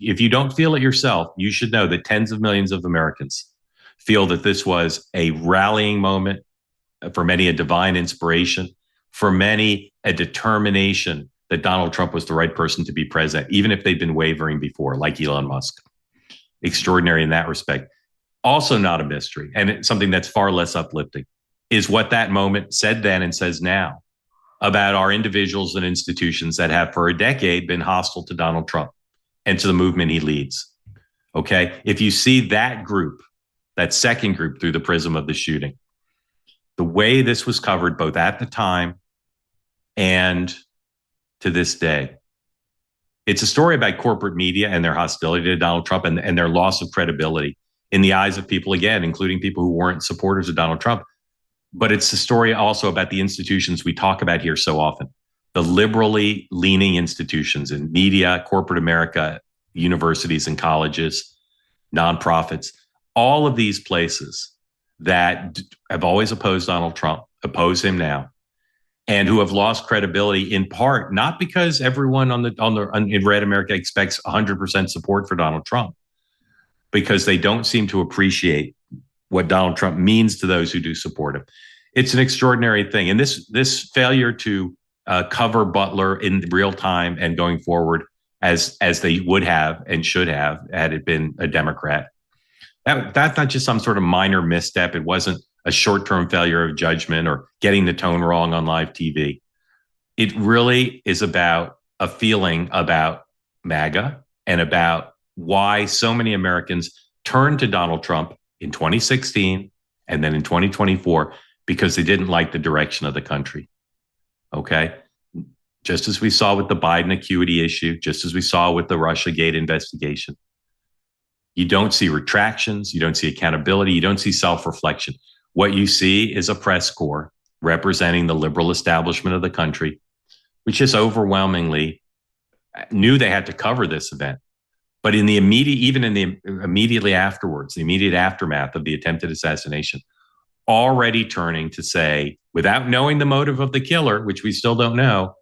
if you don't feel it yourself, you should know that tens of millions of Americans feel that this was a rallying moment, for many a divine inspiration, for many a determination that Donald Trump was the right person to be president, even if they'd been wavering before, like Elon Musk. Extraordinary in that respect. Also not a mystery, and it's something that's far less uplifting, is what that moment said then and says now about our individuals and institutions that have for a decade been hostile to Donald Trump and to the movement he leads. Okay. If you see that group, that second group through the prism of the shooting, the way this was covered both at the time and to this day, it's a story about corporate media and their hostility to Donald Trump and their loss of credibility in the eyes of people, again, including people who weren't supporters of Donald Trump. But it's a story also about the institutions we talk about here so often, the liberally leaning institutions in media, corporate America, universities and colleges, nonprofits, all of these places that have always opposed Donald Trump, oppose him now, and who have lost credibility in part, not because everyone in Red America expects 100% support for Donald Trump, because they don't seem to appreciate what Donald Trump means to those who do support him. It's an extraordinary thing. And this failure to cover Butler in real time and going forward as they would have and should have had it been a Democrat, that's not just some sort of minor misstep. It wasn't a short-term failure of judgment or getting the tone wrong on live TV. It really is about a feeling about MAGA and about why so many Americans turned to Donald Trump in 2016 and then in 2024 because they didn't like the direction of the country. Okay? Just as we saw with the Biden acuity issue, just as we saw with the Russiagate investigation. You don't see retractions, you don't see accountability, you don't see self-reflection. What you see is a press corps representing the liberal establishment of the country, which just overwhelmingly knew they had to cover this event. But in the immediately afterwards, the immediate aftermath of the attempted assassination, already turning to say, without knowing the motive of the killer, which we still don't know,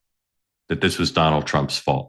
that this was Donald Trump's fault.